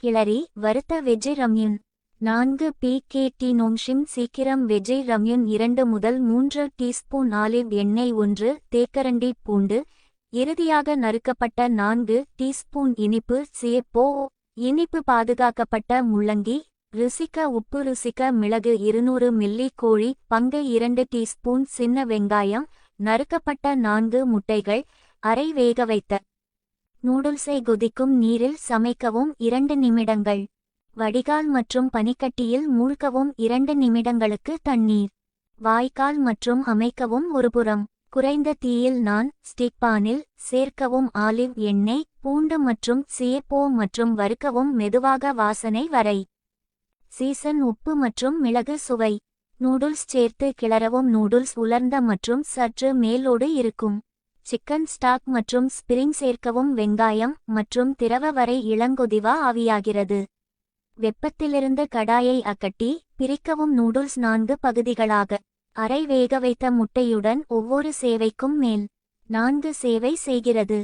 கிளறி வறுத்த வெஜ்ஜை ரம்யூன். 4 pkt நோம்ஷிம் சீக்கிரம் வெஜ்ஜை ரம்யூன். 2 முதல் 3 டீஸ்பூன் ஆலிவ் எண்ணெய். 1 தேக்கரண்டி பூண்டு. இறுதியாக நறுக்கப்பட்ட 4 டீஸ்பூன் இனிப்பு சியப்போ. இனிப்பு பாதுகாக்கப்பட்ட முள்ளங்கி. ருசிக்க உப்பு. ருசிக்க மிளகு. 200 மில்லி கோழி பங்கு. 2 டீஸ்பூன் சின்ன வெங்காயம். நறுக்கப்பட்ட 4 முட்டைகள். அரை வேக வைத்த நூடுல்ஸை கொதிக்கும் நீரில் சமைக்கவும் 2 நிமிடங்கள். வடிகால் மற்றும் பனிக்கட்டியில் மூழ்கவும் 2 நிமிடங்களுக்கு தண்ணீர். வாய்க்கால் மற்றும் அமைக்கவும். ஒருபுறம் குறைந்த தீயில் நான் ஸ்டிக் பானில் சேர்க்கவும். ஆலிவ் எண்ணெய் பூண்டு மற்றும் சியப்போ மற்றும் வறுக்கவும் மெதுவாக வாசனை வரை. சீசன் உப்பு மற்றும் மிளகு. சுவை. நூடுல்ஸ் சேர்த்து கிளறவும். நூடுல்ஸ் உலர்ந்த மற்றும் சற்று மேலோடு இருக்கும். சிக்கன் ஸ்டாக் மற்றும் ஸ்பிரிங் சேர்க்கவும். வெங்காயம் மற்றும் திரவ வரை இளங்கொதிவா ஆவியாகிறது. வெப்பத்திலிருந்து கடாயை அகட்டி பிரிக்கவும். நூடுல்ஸ் 4 பகுதிகளாக அரை வேக வைத்த முட்டையுடன் ஒவ்வொரு சேவைக்கும் மேல் 4 சேவை செய்கிறது.